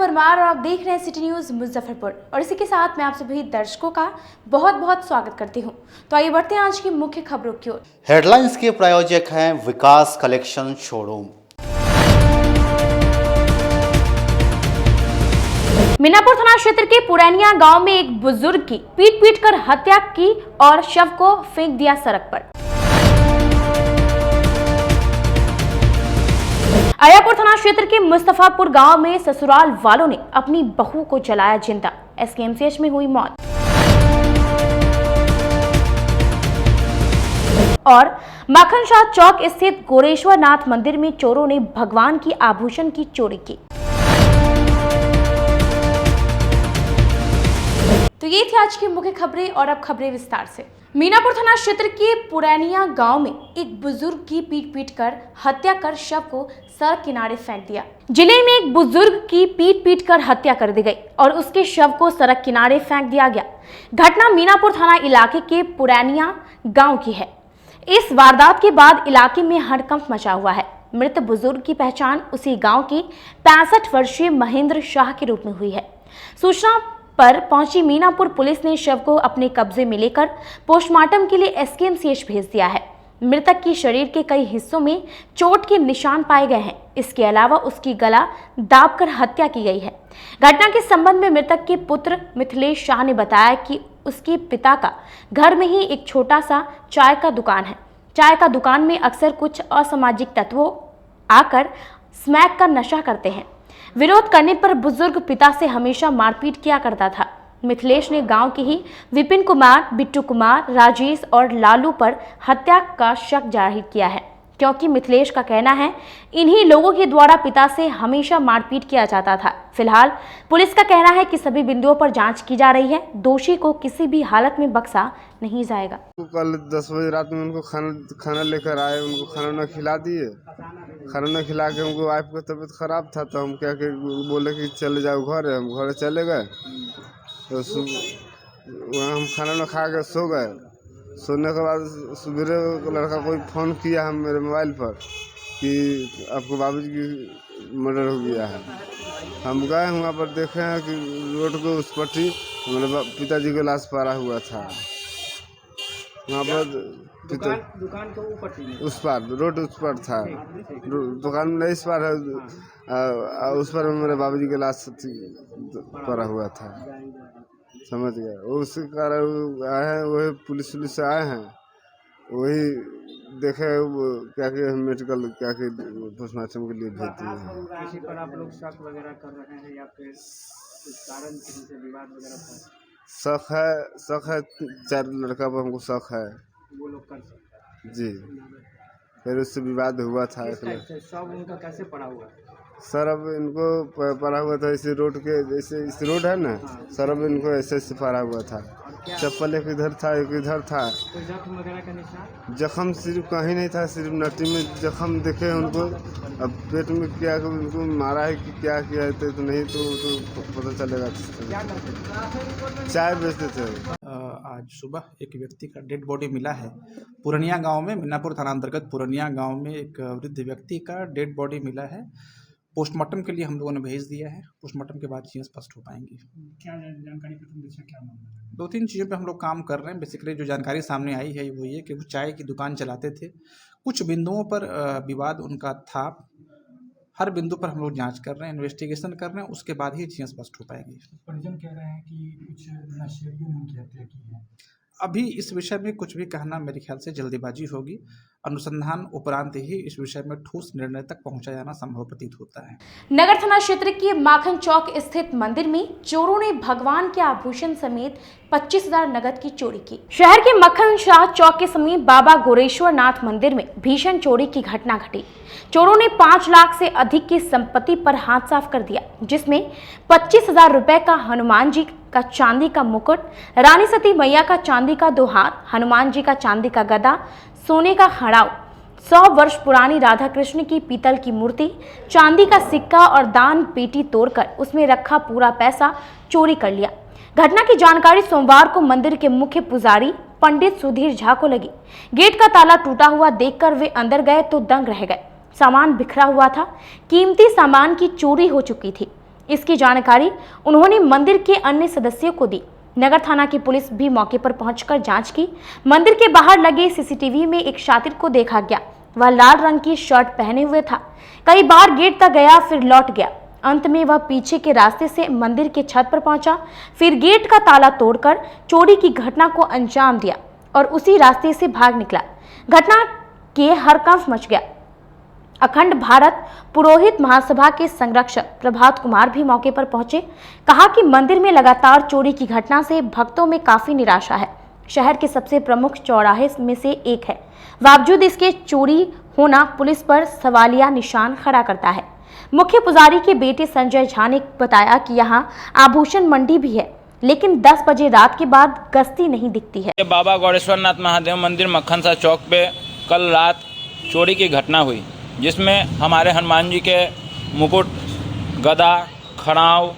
परमार और आप देख रहे हैं सिटी न्यूज मुजफ्फरपुर और इसी के साथ मैं आप सभी दर्शकों का बहुत बहुत स्वागत करती हूं। तो आइए बढ़ते हैं आज की मुख्य खबरों की ओर। हेडलाइंस के प्रायोजक हैं विकास कलेक्शन शोरूम। मीनापुर थाना क्षेत्र के पुरैनिया गांव में एक बुजुर्ग की पीट कर हत्या की और शव को फेंक दिया सड़क पर। अयापुर थाना क्षेत्र के मुस्तफापुर गांव में ससुराल वालों ने अपनी बहू को जलाया जिंदा, एसकेएमसीएच में हुई मौत। और माखन शाह चौक स्थित गोरेश्वर नाथ मंदिर में चोरों ने भगवान की आभूषण की चोरी की। तो ये थी आज की मुख्य खबरें और अब खबरें विस्तार से। मीनापुर थाना क्षेत्र के पुरैनिया गांव में एक बुजुर्ग की पीट कर हत्या कर शव को सड़क किनारे फेंक दिया। जिले में एक बुजुर्ग की पीट कर हत्या कर दी गई और उसके शव को सड़क किनारे फेंक दिया गया। घटना मीनापुर थाना इलाके के पुरैनिया गांव की है। इस वारदात के बाद इलाके में हड़कंप मचा हुआ है। मृत बुजुर्ग की पहचान उसी गाँव के 65 वर्षीय महेंद्र शाह के रूप में हुई है। सूचना पर पहुंची मीनापुर पुलिस ने शव को अपने कब्जे में लेकर पोस्टमार्टम के लिए एसकेएमसीएच भेज दिया है। मृतक की शरीर के कई हिस्सों में चोट के निशान पाए गए हैं। इसके अलावा उसकी गला दाबकर हत्या की गई है। घटना के संबंध में मृतक के पुत्र मिथिलेश शाह ने बताया कि उसके पिता का घर में ही एक छोटा सा चाय का दुकान है। चाय का दुकान में अक्सर कुछ असामाजिक तत्वों आकर स्मैक का नशा करते हैं। विरोध करने पर बुजुर्ग पिता से हमेशा मारपीट किया करता था। मिथिलेश ने गांव के ही विपिन कुमार, बिट्टू कुमार, राजेश और लालू पर हत्या का शक जाहिर किया है, क्योंकि मिथिलेश का कहना है इन्हीं लोगों के द्वारा पिता से हमेशा मारपीट किया जाता था। फिलहाल पुलिस का कहना है कि सभी बिंदुओं पर जांच की जा रही है। दोषी को किसी भी हालत में बख्शा नहीं जाएगा। कल 10 बजे रात में उनको खाना लेकर आए, उनको खाना न खिला दिए। खाना न खिला के उनको वाइफ का तबीयत खराब था तो हम क्या के बोले कि चले जाओ घर। हम घर चले गए तो वहाँ हम खाना न खा के सो गए। सोने के बाद सवेरे लड़का कोई फ़ोन किया हम मेरे मोबाइल पर कि आपको बाबूजी की मर्डर हो गया है। हम गए वहाँ पर देखे हैं कि रोड के उस पट्टी हमारे पिताजी का लाश पड़ा हुआ था। वहाँ पर दुकान के ऊपर उस पार रोड उस पर था, दुकान नहीं इस पार है, उस पर मेरे बाबूजी के लाश पड़ा हुआ था। समझ गए। उसी कारण आए हैं, वही पुलिस से आए हैं, वही देखे क्या कि मेडिकल क्या कि पोस्टमार्टम के लिए भेज दिए हैं। किसी पर आप लोग शक वगैरह कर रहे हैं या फिर कारण किसी से विवाद वगैरह पर शक है 4 लड़का पर हमको शक है। वो लोग कर सकते जी। फिर उससे विवाद हुआ था। सब उनका कैसे पड़ा हुआ है? सर अब इनको पड़ा हुआ था इसी रोड के, जैसे इस रोड है ना सर, अब इनको ऐसे पड़ा हुआ था। चप्पल एक इधर था एक इधर था। तो जख्म वगैरह का निशान? जख्म सिर्फ कहीं नहीं था, सिर्फ नटी में जख्म देखे उनको। अब पेट में क्या उनको मारा है कि क्या किया है तो नहीं तो पता चलेगा। चाय बेचते थे। आज सुबह एक व्यक्ति का डेड बॉडी मिला है पुरनिया गांव में। मीनापुर थाना अंतर्गत पुरनिया गांव में एक वृद्ध व्यक्ति का डेड बॉडी मिला है। पोस्टमार्टम के लिए हम लोगों ने भेज दिया है। पोस्टमार्टम के बाद चीज़ें स्पष्ट हो पाएंगी। क्या जानकारी क्या मामला? 2-3 चीज़ों पे हम लोग काम कर रहे हैं। बेसिकली जो जानकारी सामने आई है वो ये कि वो चाय की दुकान चलाते थे। कुछ बिंदुओं पर विवाद उनका था। हर बिंदु पर हम लोग जांच कर रहे हैं, इन्वेस्टिगेशन कर रहे हैं, उसके बाद ही चीज़ें स्पष्ट हो पाएंगी। परिजन कह रहे हैं कि कुछ नशेड़ियों ने उनकी हत्या की है। अभी इस विषय में कुछ भी कहना मेरे ख्याल से जल्दीबाजी होगी। अनुसंधान उपरांत ही इस विषय में ठोस निर्णय तक पहुंचा जाना संभव प्रतीत होता है। नगर थाना क्षेत्र के माखन चौक स्थित मंदिर में चोरों ने भगवान के आभूषण समेत 25,000 नगद की चोरी की। शहर के माखन शाह चौक के समीप बाबा गोरेश्वर नाथ मंदिर में भीषण चोरी की घटना घटी। चोरों ने 5 लाख से अधिक की संपत्ति पर हाथ साफ कर दिया, जिसमें 25,000 रुपए का हनुमान जी का चांदी का मुकुट, रानी सती मैया का चांदी का 2 हाथ, हनुमान जी का चांदी का गदा, सोने का खड़ाऊ, 100 वर्ष पुरानी राधा कृष्ण की पीतल की मूर्ति, चांदी का सिक्का और दान पेटी तोड़कर उसमें रखा पूरा पैसा चोरी कर लिया। घटना की जानकारी सोमवार को मंदिर के मुख्य पुजारी पंडित सुधीर झा को लगी। गेट का ताला टूटा हुआ देखकर वे अंदर गए तो दंग रह गए। सामान बिखरा हुआ था, कीमती सामान की चोरी हो चुकी थी। इसकी जानकारी उन्होंने मंदिर के अन्य सदस्यों को दी। नगर थाना की पुलिस भी मौके पर पहुंचकर जांच की। मंदिर के बाहर लगे सीसीटीवी में एक शातिर को देखा गया। वह लाल रंग की शर्ट पहने हुए था। कई बार गेट तक गया, फिर लौट गया। अंत में वह पीछे के रास्ते से मंदिर के छत पर पहुंचा, फिर गेट का ताला तोड़कर चोरी की घटना को अंजाम दिया और उसी रास्ते से भाग निकला। घटना के हड़कंप मच गया। अखंड भारत पुरोहित महासभा के संरक्षक प्रभात कुमार भी मौके पर पहुंचे। कहा कि मंदिर में लगातार चोरी की घटना से भक्तों में काफी निराशा है। शहर के सबसे प्रमुख चौराहे में से एक है, बावजूद इसके चोरी होना पुलिस पर सवालिया निशान खड़ा करता है। मुख्य पुजारी के बेटे संजय झा ने बताया कि यहाँ आभूषण मंडी भी है, लेकिन 10 बजे रात के बाद गश्ती नहीं दिखती है। बाबा गौरेश्वरनाथ महादेव मंदिर मक्खनसा चौक पे कल रात चोरी की घटना हुई, जिसमें हमारे हनुमान जी के मुकुट, गदा, खड़ाव,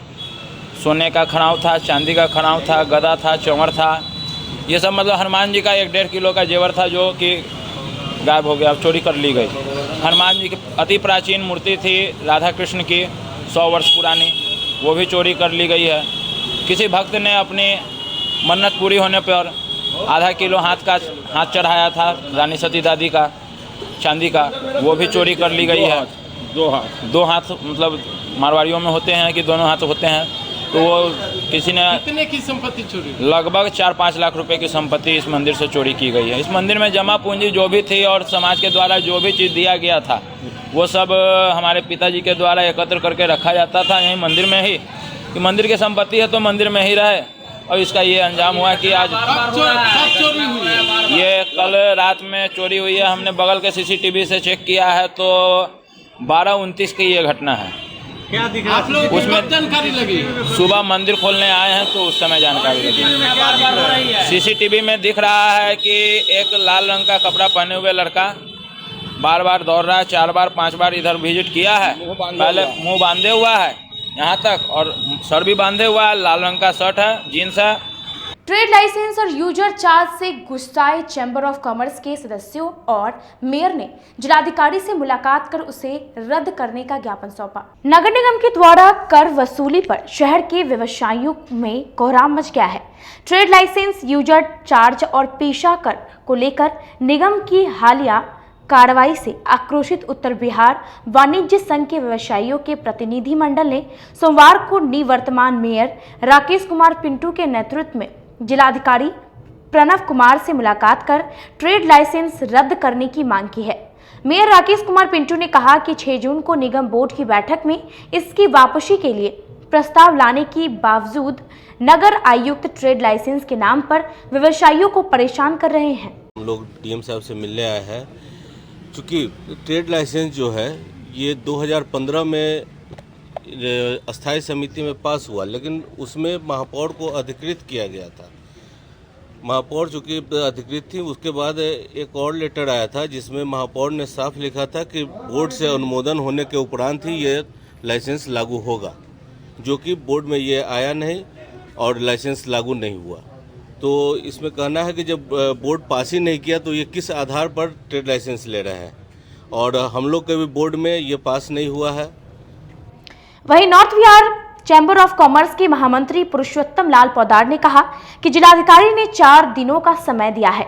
सोने का खड़ाव था, चांदी का खड़ाव था, गदा था, चंवर था। ये सब मतलब हनुमान जी का 1.5 किलो का जेवर था, जो कि गायब हो गया, चोरी कर ली गई। हनुमान जी की अति प्राचीन मूर्ति थी राधा कृष्ण की, 100 वर्ष पुरानी, वो भी चोरी कर ली गई है। किसी भक्त ने अपनी मन्नत पूरी होने पर आधा किलो हाथ चढ़ाया था रानी सती दादी का, चांदी का, वो भी चोरी कर ली गई है। दो हाथ मतलब मारवाड़ियों में होते हैं कि दोनों हाथ होते हैं, तो वो किसी ने कितने की संपत्ति चोरी? लगभग 4-5 लाख रुपए की संपत्ति इस मंदिर से चोरी की गई है। इस मंदिर में जमा पूंजी जो भी थी और समाज के द्वारा जो भी चीज़ दिया गया था, वो सब हमारे पिताजी के द्वारा एकत्र करके रखा जाता था यहीं मंदिर में ही, कि मंदिर की संपत्ति है तो मंदिर में ही रहे। और इसका ये अंजाम हुआ कि आज चोरी हुई है। ये कल रात में चोरी हुई है। हमने बगल के सीसीटीवी से चेक किया है तो 12:29 की ये घटना है। क्या दिख रहा है? आप लोगों को कब जानकारी लगी? सुबह मंदिर खोलने आए हैं तो उस समय जानकारी लगी। सीसीटीवी में दिख रहा है कि एक लाल रंग का कपड़ा पहने हुए लड़का बार बार दौड़ रहा है, 4 बार 5 बार इधर विजिट किया है। पहले मुंह बांधे हुआ है यहाँ तक और सर भी बांधे हुआ है, लाल रंग का शर्ट है, जीन्स है। ट्रेड लाइसेंस और यूजर चार्ज से गुस्साए चैम्बर ऑफ कॉमर्स के सदस्यों और मेयर ने जिलाधिकारी से मुलाकात कर उसे रद्द करने का ज्ञापन सौंपा। नगर निगम के द्वारा कर वसूली पर शहर के व्यवसायियों में कोहराम मच गया है। ट्रेड लाइसेंस, यूजर चार्ज और पेशा कर को लेकर निगम की हालिया कार्रवाई से आक्रोशित उत्तर बिहार वाणिज्य संघ के व्यवसायियों के प्रतिनिधि मंडल ने सोमवार को निवर्तमान मेयर राकेश कुमार पिंटू के नेतृत्व में जिलाधिकारी प्रणव कुमार से मुलाकात कर ट्रेड लाइसेंस रद्द करने की मांग की है। मेयर राकेश कुमार पिंटू ने कहा कि 6 जून को निगम बोर्ड की बैठक में इसकी वापसी के लिए प्रस्ताव लाने के बावजूद नगर आयुक्त ट्रेड लाइसेंस के नाम पर व्यवसायियों को परेशान कर रहे हैं। हम लोग डीएम साहब से मिलने आए हैं, चूँकि ट्रेड लाइसेंस जो है ये 2015 में अस्थायी समिति में पास हुआ, लेकिन उसमें महापौर को अधिकृत किया गया था। महापौर चूँकि अधिकृत थी, उसके बाद एक और लेटर आया था जिसमें महापौर ने साफ लिखा था कि बोर्ड से अनुमोदन होने के उपरांत ही ये लाइसेंस लागू होगा, जो कि बोर्ड में ये आया नहीं और लाइसेंस लागू नहीं हुआ। तो इसमें कहना है कि जब बोर्ड पास ही नहीं किया तो ये किस आधार पर ट्रेड लाइसेंस ले रहे हैं, और हम लोग के भी बोर्ड में ये पास नहीं हुआ है। वहीं north Bihar chamber of commerce के महामंत्री पुरुषोत्तम लाल पौदार ने कहा कि जिलाधिकारी ने 4 दिनों का समय दिया है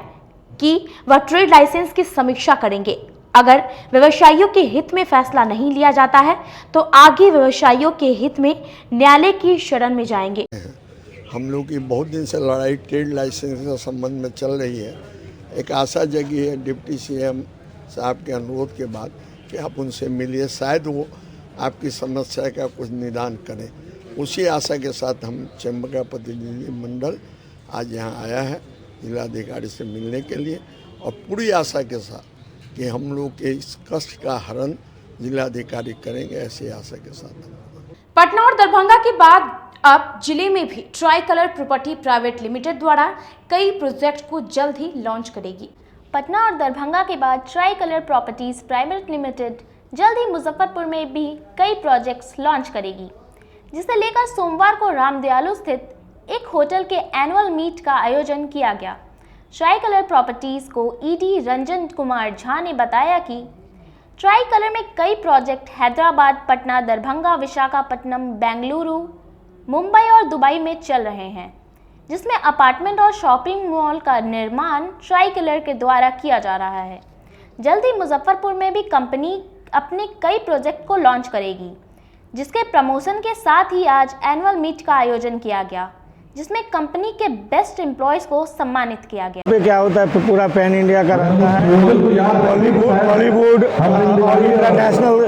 कि वह ट्रेड लाइसेंस की समीक्षा करेंगे। अगर व्यवसायियों के हित में फैसला नहीं लिया जाता है तो आगे व्यवसायियों के हित में न्यायालय की शरण में जाएंगे। हम लोग की बहुत दिन से लड़ाई ट्रेड लाइसेंस के संबंध में चल रही है। एक आशा जगी है डिप्टी सीएम साहब के अनुरोध के बाद कि आप उनसे मिलिए, शायद वो आपकी समस्या का कुछ निदान करें। उसी आशा के साथ हम चैम्बर का प्रतिनिधि मंडल आज यहाँ आया है जिलाधिकारी से मिलने के लिए, और पूरी आशा के साथ कि हम लोग के इस कष्ट का हरण जिलाधिकारी करेंगे, ऐसी आशा के साथ। पटना और दरभंगा के बाद अब जिले में भी try colour property private limited द्वारा कई प्रोजेक्ट को जल्द ही लॉन्च करेगी। पटना और दरभंगा के बाद try colour properties private limited जल्द ही मुजफ्फरपुर में भी कई प्रोजेक्ट्स लॉन्च करेगी, जिसे लेकर सोमवार को रामदयालु स्थित एक होटल के एनुअल मीट का आयोजन किया गया। ट्राई कलर प्रॉपर्टीज को ईडी रंजन कुमार झा ने बताया कि ट्राई कलर में कई प्रोजेक्ट हैदराबाद, पटना, दरभंगा, विशाखापट्टनम, बेंगलुरु, मुंबई और दुबई में चल रहे हैं, जिसमें अपार्टमेंट और शॉपिंग मॉल का निर्माण ट्राई कलर के द्वारा किया जा रहा है। जल्द ही मुजफ्फरपुर में भी कंपनी अपने कई प्रोजेक्ट को लॉन्च करेगी, जिसके प्रमोशन के साथ ही आज एनुअल मीट का आयोजन किया गया, जिसमें कंपनी के बेस्ट एम्प्लॉयज को सम्मानित किया गया। पे क्या होता है, पूरा पैन इंडिया का रहता है, बॉलीवुड और इंटरनेशनल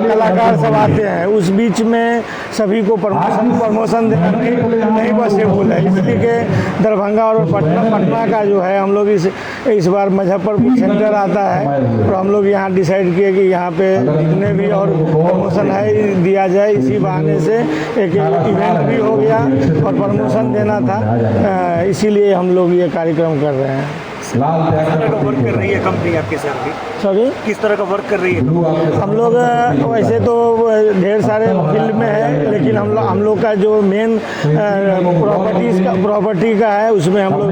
कलाकार सब आते हैं। उस बीच में सभी को प्रमोशन देना नहीं पॉसिबल है, इसलिए कि दरभंगा और पटना का जो है हम लोग इस बार मुजफ्फरपुर सेंटर आता है, तो हम लोग यहाँ डिसाइड किए कि यहाँ पे जितने भी और प्रमोशन है दिया जाए। इसी बहाने से एक इवेंट भी हो गया और प्रमोशन देना था, इसीलिए हम लोग ये कार्यक्रम कर रहे हैं। किस तरह का वर्क कर रही है कंपनी आपके साथ भी? सॉरी, किस तरह का वर्क कर रही है? हम लोग वैसे तो ढेर सारे फील्ड में है, लेकिन हम लोग का जो मेन प्रॉपर्टी का है, उसमें हम लोग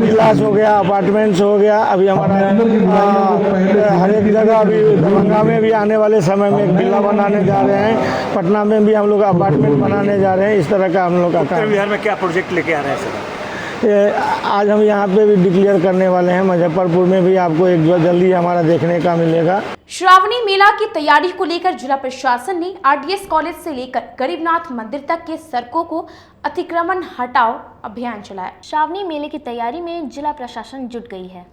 विलास हो गया, अपार्टमेंट्स हो गया। अभी हमारा हर एक जगह अभी दरभंगा में भी आने वाले समय में एक विला बनाने जा रहे हैं, पटना में भी हम लोग अपार्टमेंट बनाने जा रहे हैं। इस तरह का हम लोग का उत्तर बिहार में क्या प्रोजेक्ट लेके आ रहे हैं सर? आज हम यहाँ पे भी डिक्लेयर करने वाले हैं। मुजफ्फरपुर में भी आपको एक जल्दी हमारा देखने का मिलेगा। श्रावणी मेला की तैयारी को लेकर जिला प्रशासन ने आरडीएस कॉलेज से लेकर गरीबनाथ मंदिर तक के सड़कों को अतिक्रमण हटाओ अभियान चलाया। श्रावणी मेले की तैयारी में जिला प्रशासन जुट गई है।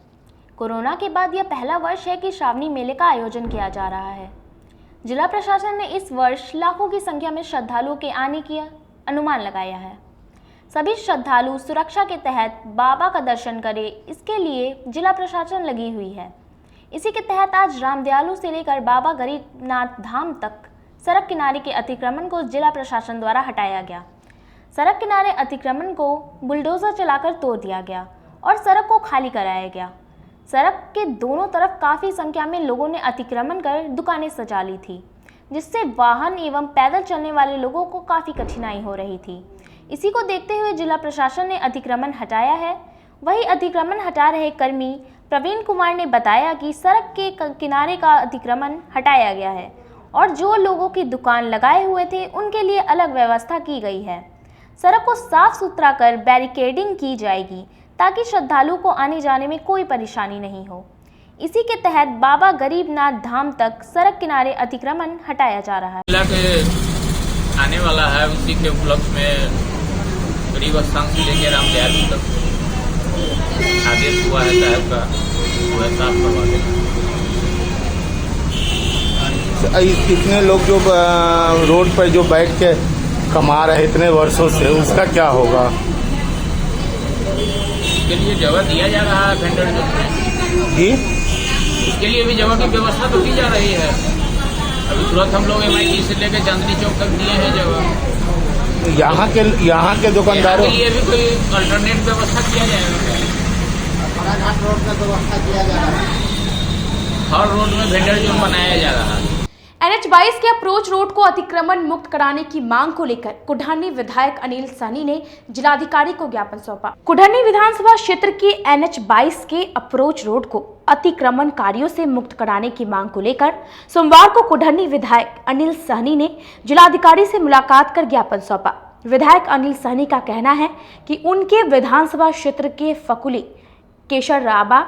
कोरोना के बाद यह पहला वर्ष है कि श्रावणी मेले का आयोजन किया जा रहा है। जिला प्रशासन ने इस वर्ष लाखों की संख्या में श्रद्धालुओं के आने की अनुमान लगाया है। सभी श्रद्धालु सुरक्षा के तहत बाबा का दर्शन करें, इसके लिए जिला प्रशासन लगी हुई है। इसी के तहत आज रामदयालु से लेकर बाबा गरीबनाथ धाम तक सड़क किनारे के अतिक्रमण को जिला प्रशासन द्वारा हटाया गया। सड़क किनारे अतिक्रमण को बुलडोजर चलाकर तोड़ दिया गया और सड़क को खाली कराया गया। सड़क के दोनों तरफ काफ़ी संख्या में लोगों ने अतिक्रमण कर दुकानें सजा ली थी, जिससे वाहन एवं पैदल चलने वाले लोगों को काफ़ी कठिनाई हो रही थी। इसी को देखते हुए जिला प्रशासन ने अतिक्रमण हटाया है। वही अतिक्रमण हटा रहे कर्मी प्रवीण कुमार ने बताया कि सड़क के किनारे का अतिक्रमण हटाया गया है और जो लोगों की दुकान लगाए हुए थे उनके लिए अलग व्यवस्था की गई है। सड़क को साफ सुथरा कर बैरिकेडिंग की जाएगी ताकि श्रद्धालु को आने जाने में कोई परेशानी नहीं हो। इसी के तहत बाबा गरीबनाथ धाम तक सड़क किनारे अतिक्रमण हटाया जा रहा है। आने वाला है, उसी के उपलक्ष्य में गरीब स्थान से लेकर रामदयालु तक आदेश हुआ है साहब का, वह साफ करवा देगा। इतने लोग जो रोड पर जो बैठ के कमा रहे इतने वर्षों से, उसका क्या होगा? उसके लिए जगह दिया जा रहा है वेंडर जी, उसके लिए भी जगह की व्यवस्था तो की जा रही है। अभी तुरंत हम लोग MIT से लेकर चांदनी चौक तक दिए हैं जगह। यहाँ के दुकानदारों के लिए भी कोई अल्टरनेट व्यवस्था किया जाएगा। घाट रोड का व्यवस्था किया जा रहा है, हर रोड में वेंडर जोन बनाया जा रहा है। NH-22 के अप्रोच रोड को अतिक्रमण मुक्त कराने की मांग को लेकर कुढ़नी विधायक अनिल सहनी ने जिलाधिकारी को ज्ञापन सौंपा। कुढ़नी विधानसभा क्षेत्र के NH-22 के अप्रोच रोड को अतिक्रमणकारियों से मुक्त कराने की मांग को लेकर सोमवार को कुढ़नी विधायक अनिल सहनी ने जिलाधिकारी से मुलाकात कर ज्ञापन सौंपा। विधायक अनिल सहनी का कहना है कि उनके विधानसभा क्षेत्र के फकुली, केशर राबा,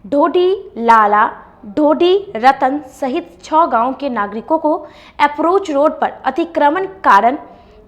ढोडी लाला, ढोडी रतन सहित 6 गांव के नागरिकों को अप्रोच रोड पर अतिक्रमण कारण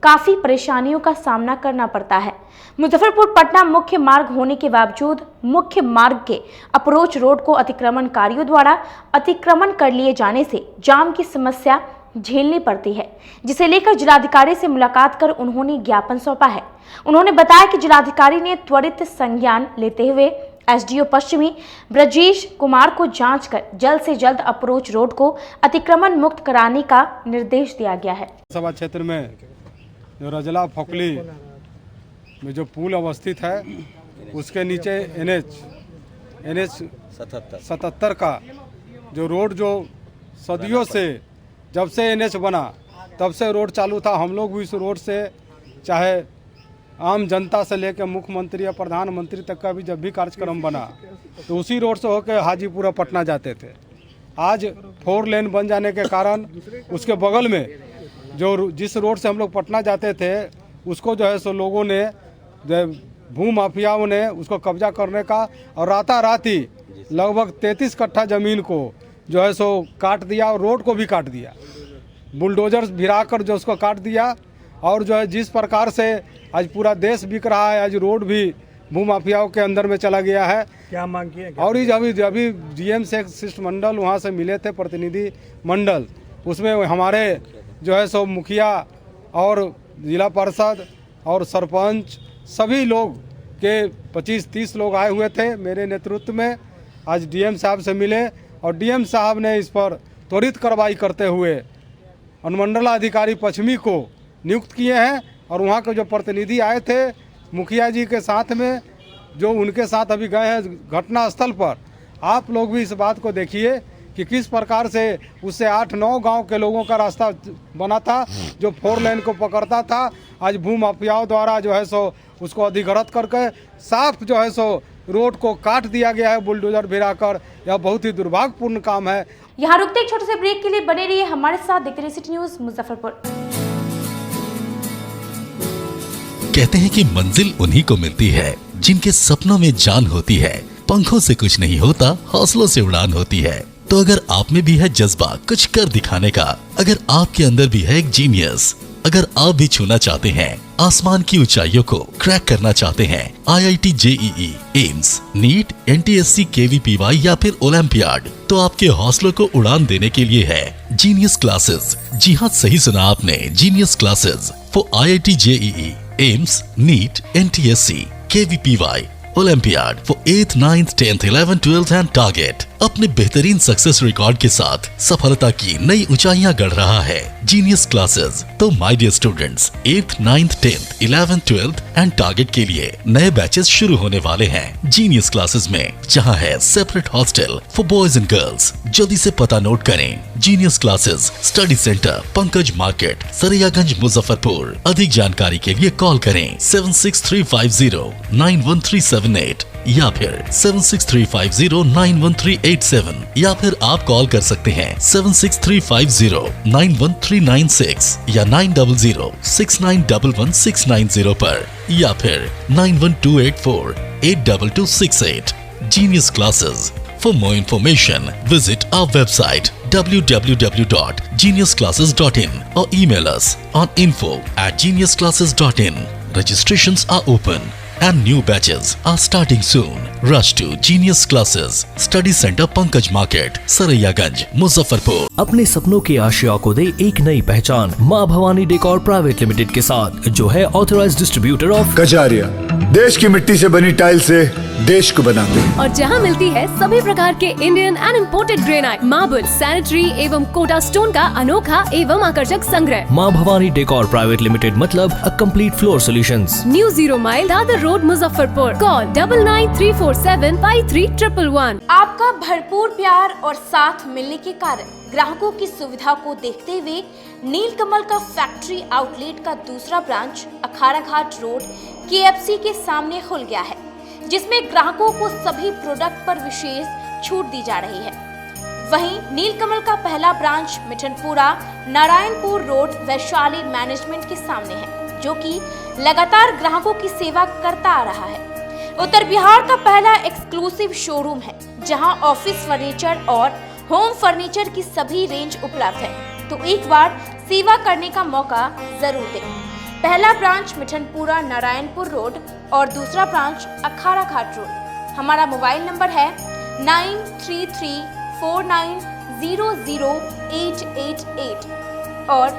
काफी परेशानियों का सामना करना पड़ता है। मुजफ्फरपुर पटना मुख्य मार्ग होने के बावजूद मुख्य मार्ग के अप्रोच रोड को अतिक्रमणकारियों द्वारा अतिक्रमण कर लिए जाने से जाम की समस्या झेलनी पड़ती है, जिसे लेकर जिलाधिकारी से मुलाकात कर उन्होंने ज्ञापन सौंपा है। उन्होंने बताया कि जिलाधिकारी ने त्वरित संज्ञान लेते हुए SDO पश्चिमी ब्रजेश कुमार को जांच कर जल्द से जल्द अप्रोच रोड को अतिक्रमण मुक्त कराने का निर्देश दिया गया है। सभा क्षेत्र में जो रजला फकुली में जो पुल अवस्थित है, उसके नीचे NH 77 का जो रोड जो सदियों से, जब से NH बना तब से रोड चालू था। हम लोग भी इस रोड से, चाहे आम जनता से लेकर मुख्यमंत्री या प्रधानमंत्री तक का भी जब भी कार्यक्रम बना तो उसी रोड से होकर हाजीपुरा पटना जाते थे। आज 4 लेन बन जाने के कारण उसके बगल में जिस रोड से हम लोग पटना जाते थे उसको जो है सो लोगों ने, भू माफियाओं ने उसको कब्जा करने का और रातारात ही लगभग 33 कट्ठा ज़मीन को जो है सो काट दिया और रोड को भी काट दिया, बुलडोजर भिराकर जो उसको काट दिया। और जो है जिस प्रकार से आज पूरा देश बिक रहा है, आज रोड भी भू माफियाओं के अंदर में चला गया है। क्या मांग किए? और अभी डीएम से एक शिष्टमंडल वहाँ से मिले थे, प्रतिनिधि मंडल, उसमें हमारे जो है सो मुखिया और जिला पार्षद और सरपंच सभी लोग के 25-30 लोग आए हुए थे मेरे नेतृत्व में। आज डीएम साहब से मिले और डीएम साहब ने इस पर त्वरित कार्रवाई करते हुए अनुमंडलाधिकारी पश्चिमी को नियुक्त किए हैं। और वहाँ के जो प्रतिनिधि आए थे मुखिया जी के साथ में, जो उनके साथ अभी गए हैं घटना स्थल पर, आप लोग भी इस बात को देखिए कि किस प्रकार से उससे 8-9 गांव के लोगों का रास्ता बना था जो 4 लेन को पकड़ता था। आज भू माफियाओं द्वारा जो है सो उसको अधिग्रहित करके साफ जो है सो रोड को काट दिया गया है बुलडोजर भिराकर। यह बहुत ही दुर्भाग्यपूर्ण काम है। यहाँ रुकते एक छोटे से ब्रेक के लिए बने रहिए हमारे साथ, देखते रहिए सिटी न्यूज़ मुजफ्फरपुर। कहते हैं कि मंजिल उन्हीं को मिलती है जिनके सपनों में जान होती है। पंखों से कुछ नहीं होता, हौसलों से उड़ान होती है। तो अगर आप में भी है जज्बा कुछ कर दिखाने का, अगर आपके अंदर भी है एक जीनियस, अगर आप भी छूना चाहते हैं आसमान की ऊंचाइयों को, क्रैक करना चाहते हैं IIT JEE, AIIMS, NEET, NTSC, KVPY या फिर ओलंपियाड, तो आपके हौसलों को उड़ान देने के लिए है जीनियस क्लासेस। जी हाँ, सही सुना आपने, Genius Classes for IIT JEE, AIIMS, NEET, NTSC, KVPY, olympiad for 8th, 9th, 10th, 11th, 12th and target. अपने बेहतरीन सक्सेस रिकॉर्ड के साथ सफलता की नई ऊंचाइयां गढ़ रहा है जीनियस क्लासेस। तो my dear students, 8th, 9th, 10th, 11th, 12th and target के लिए नए बैचेस शुरू होने वाले हैं जीनियस क्लासेस में, जहां है separate hostel for boys and girls. जल्दी से पता नोट करें, genius classes, study centre, Pankaj market, Saraiyaganj, Muzaffarpur. अधिक जानकारी के लिए कॉल करें 7635091378 या फिर 7635091387 या फिर आप कॉल कर सकते हैं 7635091396 या 9006911690 पर या फिर 9128482268। Genius Classes. For more information, visit our website www.geniusclasses.in or email us on info@geniusclasses.in. Registrations are open and new batches are starting soon. Rush to Genius Classes, Study Center, Pankaj Market, Saraiyaganj, Muzaffarpur. अपने सपनों के आशिया को दे एक नई पहचान माँ Bhavani decor private limited के साथ, जो है ऑथराइज्ड डिस्ट्रीब्यूटर ऑफ कजारिया। देश की मिट्टी से बनी टाइल से देश को बनाते हैं और जहां मिलती है सभी प्रकार के Indian and imported granite, marble, sanitary एवं कोटा स्टोन का अनोखा एवं आकर्षक संग्रह। माँ भवानी डेकोर प्राइवेट लिमिटेड मतलब a complete floor solutions. New 0 mile Dadar road, Muzaffarpur. Call 9934753111। आपका भरपूर प्यार और साथ मिलने के कारण ग्राहकों की सुविधा को देखते हुए नीलकमल का फैक्ट्री आउटलेट का दूसरा ब्रांच अखाड़ा घाट रोड KFC के सामने खुल गया है, जिसमें ग्राहकों को सभी प्रोडक्ट पर विशेष छूट दी जा रही है। वहीं नीलकमल का पहला branch Mithanpura Narayanpur road Vaishali management के सामने है, जो कि लगातार ग्राहकों की सेवा करता आ रहा है। उत्तर बिहार का पहला एक्सक्लूसिव शोरूम है, जहां ऑफिस फर्नीचर और होम फर्नीचर की सभी रेंज उपलब्ध है, तो एक बार सेवा करने का मौका जरूर दें। पहला ब्रांच मिठनपुरा नारायणपुर रोड और दूसरा ब्रांच अखाड़ा घाट रोड। हमारा मोबाइल नंबर है 9334900888 और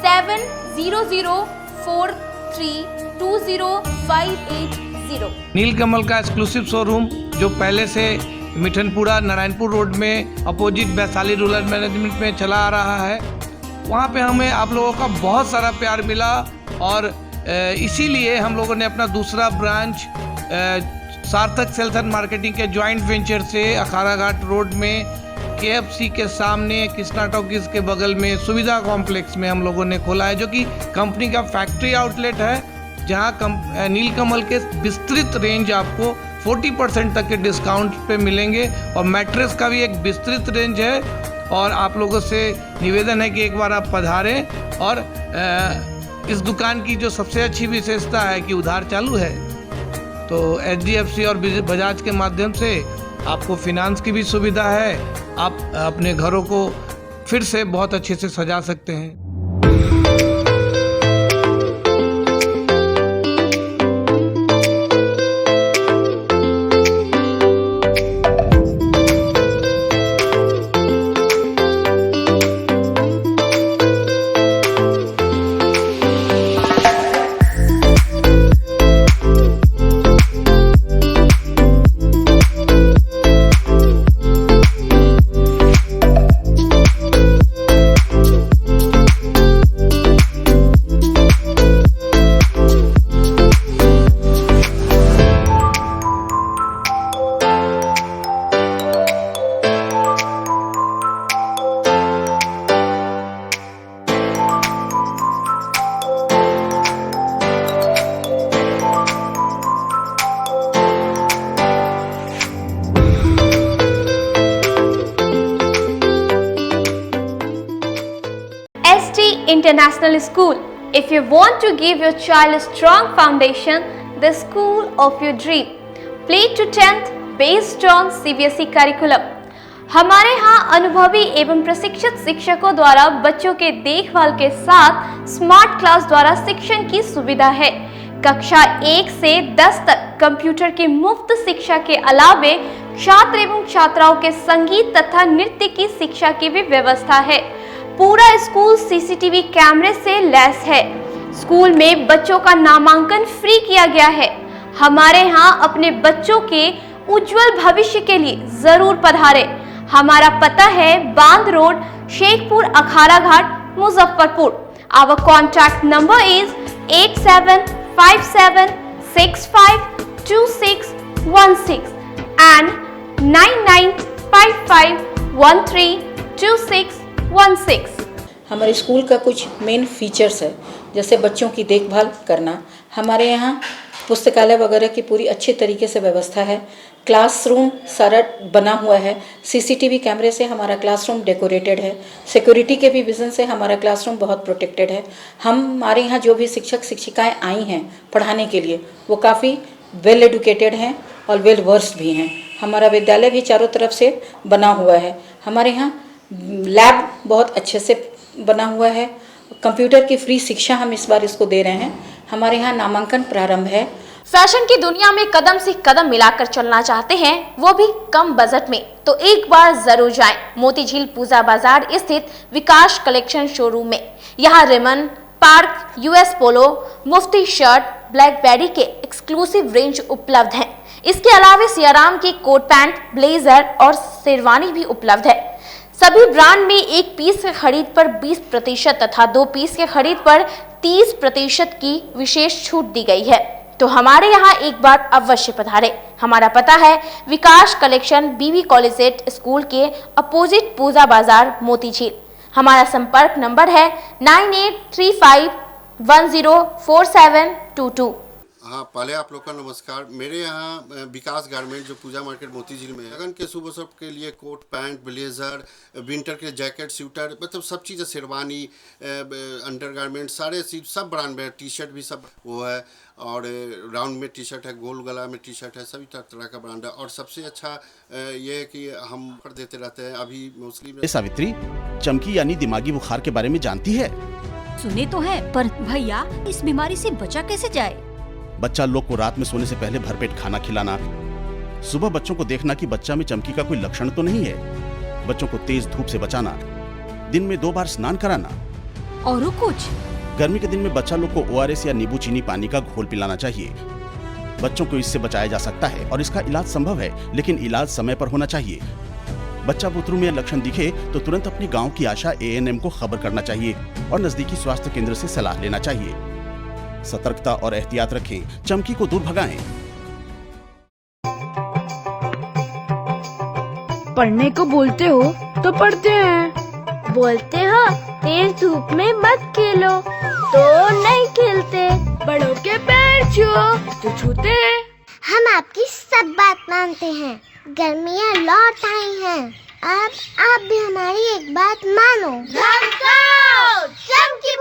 7004320580। नीलकमल का एक्सक्लूसिव शोरूम जो पहले से मिठनपुरा नारायणपुर रोड में अपोजिट वैशाली रूरल मैनेजमेंट में चला आ रहा है, वहाँ पे हमें आप लोगों का बहुत सारा प्यार मिला और इसीलिए हम लोगों ने अपना दूसरा ब्रांच सार्थक सेल्स एंड मार्केटिंग के जॉइंट वेंचर से अखाड़ा घाट रोड में KFC के सामने कृष्णा टॉकीज के बगल में सुविधा कॉम्प्लेक्स में हम लोगों ने खोला है, जो कि कंपनी का फैक्ट्री आउटलेट है, जहां नीलकमल के विस्तृत रेंज आपको 40% तक के डिस्काउंट पे मिलेंगे और मैट्रेस का भी एक विस्तृत रेंज है। और आप लोगों से निवेदन है कि एक बार आप पधारें। और इस दुकान की जो सबसे अच्छी विशेषता है कि उधार चालू है, तो HDFC और बजाज के माध्यम से आपको फिनांस की भी सुविधा है। आप अपने घरों को फिर से बहुत अच्छे से सजा सकते हैं। International School. If you want to give your child a strong foundation, the school of your dream. Play to 10th based on CBSE curriculum. हमारे यहाँ अनुभवी एवं प्रशिक्षित शिक्षकों द्वारा बच्चों के देखभाल के साथ स्मार्ट क्लास द्वारा शिक्षण की सुविधा है। कक्षा 1 से 10 तक कंप्यूटर की मुफ्त शिक्षा के अलावे छात्र एवं छात्राओं के संगीत तथा नृत्य की शिक्षा की भी व्यवस्था है। पूरा स्कूल CCTV कैमरे से लैस है। स्कूल में बच्चों का नामांकन फ्री किया गया है। हमारे यहाँ अपने बच्चों के उज्जवल भविष्य के लिए जरूर पधारें। हमारा पता है बांध road, Shekhpur Akhara Ghat, Muzaffarpur. Our contact number is 8757652616 and 9955132616। हमारे स्कूल का कुछ मेन फीचर्स है, जैसे बच्चों की देखभाल करना। हमारे यहाँ पुस्तकालय वगैरह की पूरी अच्छी तरीके से व्यवस्था है। क्लासरूम सारा बना हुआ है। CCTV कैमरे से हमारा क्लासरूम डेकोरेटेड है। सिक्योरिटी के भी विजन से हमारा क्लासरूम बहुत प्रोटेक्टेड है। हमारे यहाँ जो भी शिक्षक शिक्षिकाएं आई हैं पढ़ाने के लिए, वो काफ़ी वेल एडुकेटेड हैं और वेल वर्स्ड भी हैं। हमारा विद्यालय भी चारों तरफ से बना हुआ है। हमारे यहाँ लैब बहुत अच्छे से बना हुआ है। कंप्यूटर की फ्री शिक्षा हम इस बार इसको दे रहे हैं। हमारे यहाँ नामांकन प्रारंभ है। फैशन की दुनिया में कदम से कदम मिलाकर चलना चाहते हैं, वो भी कम बजट में, तो एक बार जरूर जाएं मोतीझील पूजा बाजार स्थित विकास कलेक्शन शोरूम में। यहाँ रिमन, पार्क, US पोलो, मुफ्ती शर्ट, ब्लैकबेरी के एक्सक्लूसिव रेंज उपलब्ध हैं। इसके अलावा सियाराम की कोट पैंट, ब्लेजर और शेरवानी भी उपलब्ध है। सभी ब्रांड में एक पीस के खरीद पर 20% तथा 2 पीस के खरीद पर 30% की विशेष छूट दी गई है। तो हमारे यहाँ एक बार अवश्य पधारें। हमारा पता है विकास कलेक्शन BB कॉलेजिएट स्कूल के अपोजिट पूजा बाजार मोतीझील। हमारा संपर्क नंबर है 9835104722। हाँ, पहले आप लोग का नमस्कार। मेरे यहाँ विकास गारमेंट जो पूजा मार्केट मोतीझील में है, लगन के शुभ अवसर के लिए कोट पैंट, ब्लेजर, विंटर के जैकेट, स्वेटर, मतलब सब चीज़ें, शेरवानी, अंडर गारमेंट, सारे चीज सब ब्रांड में, टी शर्ट भी सब वो है। और राउंड में टी शर्ट है, गोल गला में टी शर्ट है, सभी तरह का ब्रांड है। और सबसे अच्छा ये है कि हम ऑफर देते रहते हैं। अभी मोस्टली सावित्री, चमकी यानी दिमागी बुखार के बारे में जानती है? सुने तो है, पर भैया इस बीमारी से बचा कैसे जाए? बच्चा लोग को रात में सोने से पहले भरपेट खाना खिलाना, सुबह बच्चों को देखना कि बच्चा में चमकी का कोई लक्षण तो नहीं है, बच्चों को तेज धूप से बचाना, दिन में 2 बार स्नान कराना। और कुछ? गर्मी के दिन में बच्चा लोग को ORS या नींबू चीनी पानी का घोल पिलाना चाहिए। बच्चों को इससे बचाया जा सकता है और इसका इलाज संभव है, लेकिन इलाज समय पर होना चाहिए। बच्चा बुतरू में लक्षण दिखे तो तुरंत अपने गांव की आशा ANM को खबर करना चाहिए और नजदीकी स्वास्थ्य केंद्र से सलाह लेना चाहिए। सतर्कता और एहतियात रखें, चमकी को दूर भगाएं। पढ़ने को बोलते हो तो पढ़ते हैं, बोलते हो तेज धूप में मत खेलो तो नहीं खेलते, बड़ों के पैर छुओ तो छूते हैं। हम आपकी सब बात मानते हैं। गर्मियाँ लौट आई हैं, अब आप भी हमारी एक बात मानो। चमकी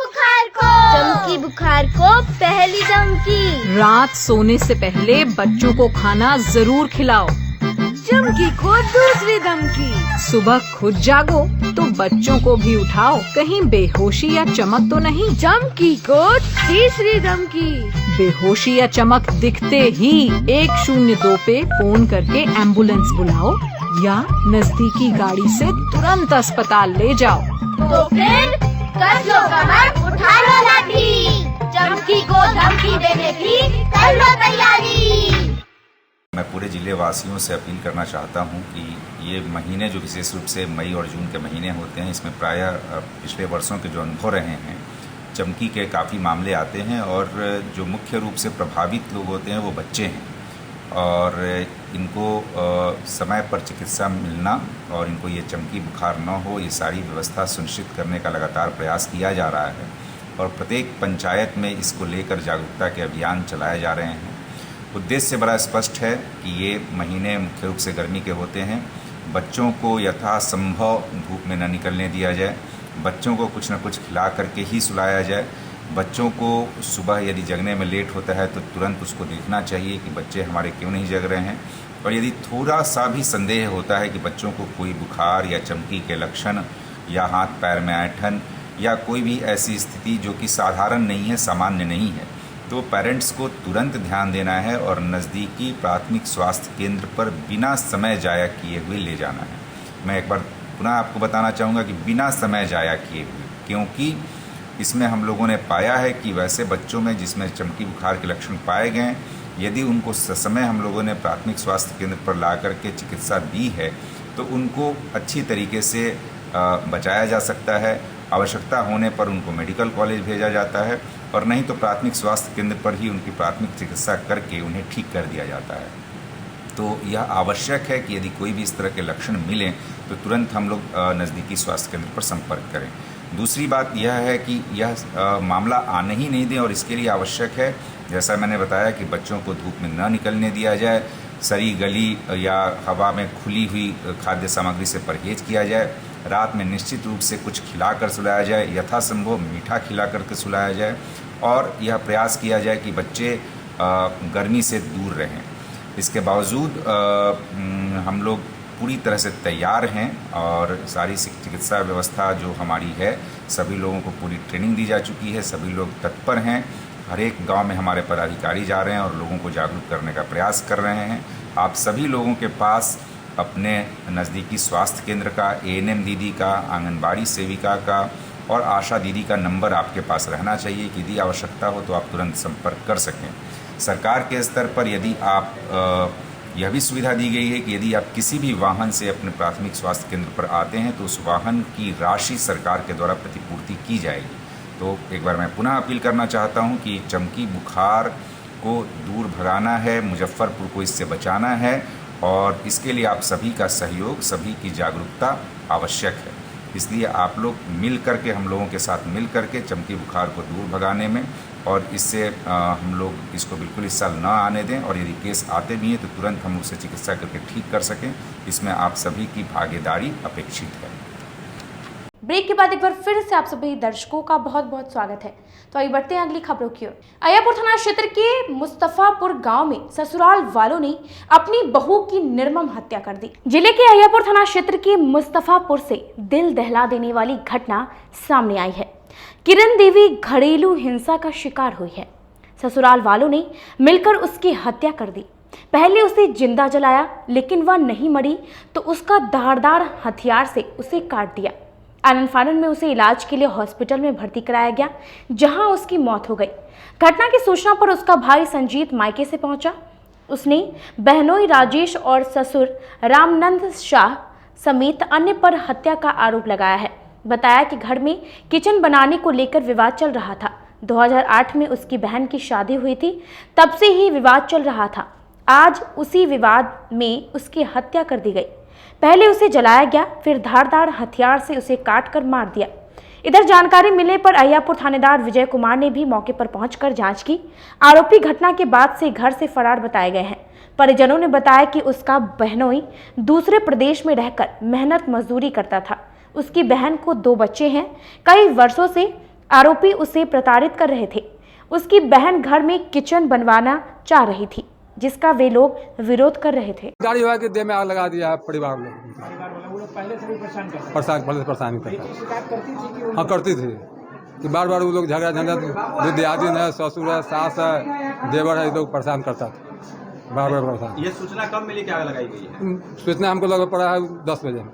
बुखार को पहली धमकी। रात सोने से पहले बच्चों को खाना जरूर खिलाओ। चमकी को दूसरी धमकी। सुबह खुद जागो तो बच्चों को भी उठाओ, कहीं बेहोशी या चमक तो नहीं। चमकी को तीसरी धमकी। बेहोशी या चमक दिखते ही 102 पे फोन करके एम्बुलेंस बुलाओ या नजदीकी गाड़ी से तुरंत अस्पताल ले जाओ। तो फिर कर लो कमर, उठा लो लाठी। चमकी को धमकी देने की कर लो तैयारी। मैं पूरे जिले वासियों से अपील करना चाहता हूं कि ये महीने जो विशेष रूप से मई और जून के महीने होते हैं, इसमें प्रायः पिछले वर्षों के जो अनुभव रहे हैं, चमकी के काफ़ी मामले आते हैं और जो मुख्य रूप से प्रभावित लोग होते हैं वो बच्चे हैं और इनको समय पर चिकित्सा मिलना और इनको ये चमकी बुखार न हो, ये सारी व्यवस्था सुनिश्चित करने का लगातार प्रयास किया जा रहा है और प्रत्येक पंचायत में इसको लेकर जागरूकता के अभियान चलाए जा रहे हैं। उद्देश्य बड़ा स्पष्ट है कि ये महीने मुख्य रूप से गर्मी के होते हैं, बच्चों को यथासंभव धूप में न निकलने दिया जाए, बच्चों को कुछ न कुछ खिला करके ही सुलाया जाए। बच्चों को सुबह यदि जगने में लेट होता है तो तुरंत उसको देखना चाहिए कि बच्चे हमारे क्यों नहीं जग रहे हैं और यदि थोड़ा सा भी संदेह होता है कि बच्चों को कोई बुखार या चमकी के लक्षण या हाथ पैर में ऐंठन या कोई भी ऐसी स्थिति जो कि साधारण नहीं है, सामान्य नहीं है, तो पेरेंट्स को तुरंत ध्यान देना है और नज़दीकी प्राथमिक स्वास्थ्य केंद्र पर बिना समय जाया किए हुए ले जाना है। मैं एक बार पुनः आपको बताना चाहूँगा कि बिना समय जाया किए हुए, क्योंकि इसमें हम लोगों ने पाया है कि वैसे बच्चों में जिसमें चमकी बुखार के लक्षण पाए गए, यदि उनको समय हम लोगों ने प्राथमिक स्वास्थ्य केंद्र पर ला करके चिकित्सा दी है तो उनको अच्छी तरीके से बचाया जा सकता है। आवश्यकता होने पर उनको मेडिकल कॉलेज भेजा जाता है और नहीं तो प्राथमिक स्वास्थ्य केंद्र पर ही उनकी प्राथमिक चिकित्सा करके उन्हें ठीक कर दिया जाता है। तो यह आवश्यक है कि यदि कोई भी इस तरह के लक्षण मिलें तो तुरंत हम लोग नज़दीकी स्वास्थ्य केंद्र पर संपर्क करें। दूसरी बात यह है कि यह मामला आने ही नहीं दें और इसके लिए आवश्यक है, जैसा मैंने बताया, कि बच्चों को धूप में न निकलने दिया जाए, सड़ी गली या हवा में खुली हुई खाद्य सामग्री से परहेज किया जाए, रात में निश्चित रूप से कुछ खिलाकर सुलाया जाए, यथासंभव मीठा खिला करके सुलाया जाए और यह प्रयास किया जाए कि बच्चे गर्मी से दूर रहें। इसके बावजूद हम लोग पूरी तरह से तैयार हैं और सारी चिकित्सा व्यवस्था जो हमारी है, सभी लोगों को पूरी ट्रेनिंग दी जा चुकी है, सभी लोग तत्पर हैं। हर एक गांव में हमारे पदाधिकारी जा रहे हैं और लोगों को जागरूक करने का प्रयास कर रहे हैं। आप सभी लोगों के पास अपने नज़दीकी स्वास्थ्य केंद्र का, ANM दीदी का, आंगनबाड़ी सेविका का और आशा दीदी का नंबर आपके पास रहना चाहिए कि यदि आवश्यकता हो तो आप तुरंत संपर्क कर सकें। सरकार के स्तर पर यदि आप यह भी सुविधा दी गई है कि यदि आप किसी भी वाहन से अपने प्राथमिक स्वास्थ्य केंद्र पर आते हैं तो उस वाहन की राशि सरकार के द्वारा प्रतिपूर्ति की जाएगी। तो एक बार मैं पुनः अपील करना चाहता हूं कि चमकी बुखार को दूर भगाना है, मुजफ्फरपुर को इससे बचाना है और इसके लिए आप सभी का सहयोग, सभी की जागरूकता आवश्यक है। इसलिए आप लोग मिल करके, हम लोगों के साथ मिल करके चमकी बुखार को दूर भगाने में और इससे हम लोग इसको बिल्कुल इस साल ना आने दें और यदि केस आते भी हैं तो तुरंत हम उससे चिकित्सा करके ठीक कर सकें। इसमें आप सभी की भागीदारी अपेक्षित है। ब्रेक के बाद एक बार फिर से आप सभी दर्शकों का बहुत बहुत स्वागत है। तो आइए बढ़ते हैं अगली खबरों की ओर। अय्यापुर थाना क्षेत्र के मुस्तफापुर गांव में ससुराल वालों ने अपनी बहू की निर्मम हत्या कर दी। जिले के अय्यापुर थाना क्षेत्र के मुस्तफापुर से दिल दहला देने वाली घटना सामने आई है। किरण देवी घरेलू हिंसा का शिकार हुई है। ससुराल वालों ने मिलकर उसकी हत्या कर दी। पहले उसे जिंदा जलाया, लेकिन वह नहीं मरी तो उसका धारदार हथियार से उसे काट दिया। आनन फानन में उसे इलाज के लिए हॉस्पिटल में भर्ती कराया गया, जहां उसकी मौत हो गई। घटना की सूचना पर उसका भाई संजीत मायके से पहुंचा। उसने बहनोई राजेश और ससुर रामनंद शाह समेत अन्य पर हत्या का आरोप लगाया है। बताया कि घर में किचन बनाने को लेकर विवाद चल रहा था। 2008 में उसकी बहन की शादी हुई थी, तब से ही विवाद चल रहा था। आज उसी विवाद में उसकी हत्या कर दी गई। पहले उसे जलाया गया, फिर धारदार हथियार से उसे काट कर मार दिया। इधर जानकारी मिलने पर अहियापुर थानेदार विजय कुमार ने भी मौके पर पहुंचकर जांच की। आरोपी घटना के बाद से घर से फरार बताए गए हैं। परिजनों ने बताया कि उसका बहनोई दूसरे प्रदेश में रहकर मेहनत मजदूरी करता था। उसकी बहन को 2 बच्चे हैं। कई वर्षों से आरोपी उसे प्रताड़ित कर रहे थे। उसकी बहन घर में किचन बनवाना चाह रही थी, जिसका वे लोग विरोध कर रहे थे। गाड़ी हुआ कि देह में आग लगा दिया परिवार लोग। वो लोग पहले से भी परेशान करते परेशानी करता। शिकायत करती थी कि हाँ करती थी कि बार बार वो लोग झगड़ा झंझट, जो दियादिन है, ससुर है, सास है, देवर है, ये लोग परेशान करता था, बार बार परेशान। ये सूचना कब मिली, क्या लगाई गई है? सूचना हमको लगा पड़ा है 10 बजे में।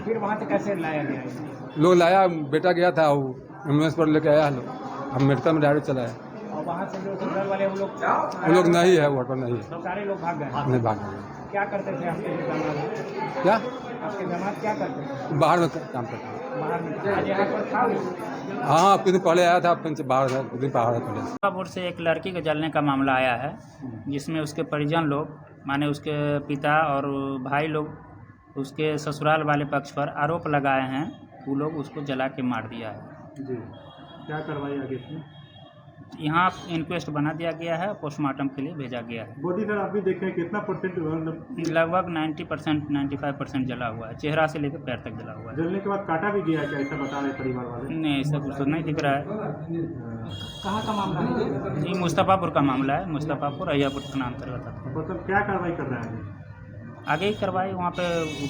फिर वहाँ से कैसे लाया गया? लोग लाया, बेटा गया था, वो एम्बुलेंस पर लेके आया लोग, हम मेडिकल में डायरेक्ट चलाए। और वहाँ से जो घर वाले वो लोग नहीं है, वोट पर नहीं है, सारे लोग भाग गए। नहीं भाग गए। क्या करते थे आपके जमात? क्या आपके जमात क्या करते थे? बाहर में काम करते हैं। बाहर में आज यहाँ पर था? हाँ, कुछ दिन पहले आया था, बाहर कुछ दिन बाहर पहले। मुजफ्फरपुर से एक लड़की के जलने का मामला आया है, जिसमें उसके परिजन लोग, माने उसके पिता और भाई लोग उसके ससुराल वाले पक्ष पर आरोप लगाए हैं। वो लोग उसको जला के मार दिया है। जी, क्या कार्रवाई आगे थी? यहाँ इंक्वेस्ट बना दिया गया है, पोस्टमार्टम के लिए भेजा गया है। बॉडी सर आप भी देखें कितना परसेंट? लगभग 90% 95% जला हुआ है, चेहरा से लेकर पैर तक जला हुआ है। जलने के बाद काटा भी गया क्या, ऐसा बता रहे परिवार वाले? नहीं, ऐसा कुछ तो नहीं दिख रहा है। कहाँ का मामला है ये? मुस्तफापुर का मामला है, मुस्तफापुर अहियापुर थाना अंतर्गत आता है। मतलब क्या कार्रवाई कर रहे हैं? आगे ही कार्रवाई वहाँ पे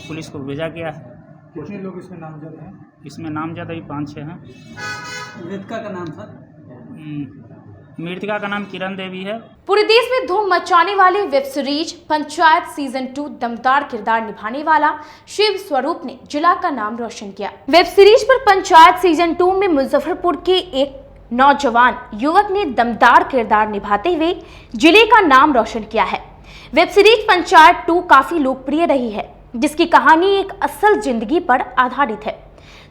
पुलिस को भेजा गया है। कितने लोग इसमें नामजद हैं? इसमें नामजद अभी 5-6 हैं। मृतका का नाम सर? मृतका का नाम किरण देवी है। पूरे देश में धूम मचाने वाली वेब सीरीज पंचायत सीजन 2 दमदार किरदार निभाने वाला शिव स्वरूप ने जिला का नाम रोशन किया। वेब सीरीज पर पंचायत सीजन 2 में मुजफ्फरपुर के एक नौजवान युवक ने दमदार किरदार निभाते हुए जिले का नाम रोशन किया है। वेब सीरीज पंचायत 2 काफी लोकप्रिय रही है, जिसकी कहानी एक असल जिंदगी पर आधारित है।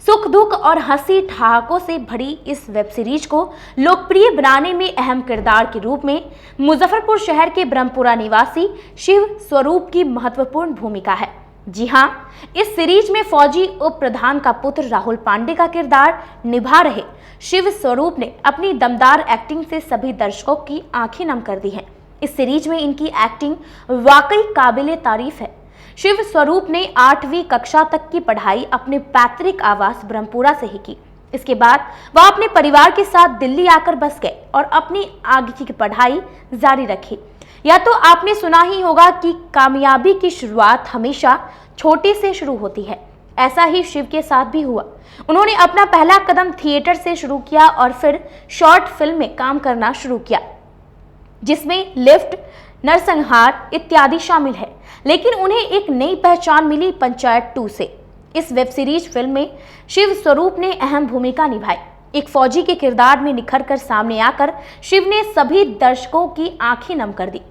सुख दुख और हंसी ठहाकों से भरी इस वेब सीरीज को लोकप्रिय बनाने में अहम किरदार के रूप में मुजफ्फरपुर शहर के ब्रह्मपुरा निवासी शिव स्वरूप की महत्वपूर्ण भूमिका है। जी हां, इस सीरीज में फौजी उप प्रधान का पुत्र राहुल पांडे का किरदार निभा रहे शिव स्वरूप ने अपनी दमदार एक्टिंग से सभी दर्शकों की आंखें नम कर दी हैं। इस सीरीज में इनकी एक्टिंग वाकई काबिले तारीफ है। शिव स्वरूप ने 8वीं कक्षा तक की पढ़ाई अपने पैतृक आवास ब्रह्मपुरा से ही की। इसके बाद वह अपने परिवार के साथ दिल्ली आकर बस गए और अपनी आगे की पढ़ाई जारी रखी। या तो आपने सुना ही होगा कि कामयाबी की शुरुआत हमेशा छोटे से शुरू होती है। ऐसा ही शिव के साथ भी हुआ। उन्होंने अपना पहला कदम थिएटर से शुरू किया और फिर शॉर्ट फिल्म में काम करना शुरू किया, जिसमें लिफ्ट, नरसंहार इत्यादि शामिल है। लेकिन उन्हें एक नई पहचान मिली पंचायत 2 से। इस वेब सीरीज फिल्म में शिव स्वरूप ने अहम भूमिका निभाई। एक फौजी के किरदार में निखर कर सामने आकर शिव ने सभी दर्शकों की आंखें नम कर दी।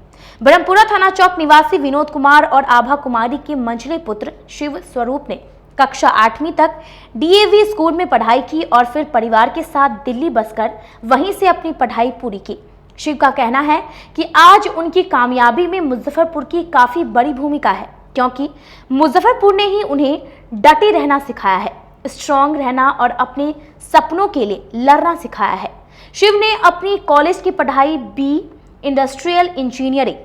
ब्रह्मपुरा थाना चौक निवासी विनोद कुमार और आभा कुमारी के मंझले पुत्र शिव स्वरूप ने कक्षा 8वीं तक DAV स्कूल में पढ़ाई की और फिर परिवार के साथ दिल्ली बसकर वहीं से अपनी पढ़ाई पूरी की। शिव का कहना है कि आज उनकी कामयाबी में मुजफ्फरपुर की काफी बड़ी भूमिका है, क्योंकि मुजफ्फरपुर ने ही उन्हें डटे रहना सिखाया है, स्ट्रांग रहना और अपने सपनों के लिए लड़ना सिखाया है। शिव ने अपनी कॉलेज की पढ़ाई BE इंडस्ट्रियल इंजीनियरिंग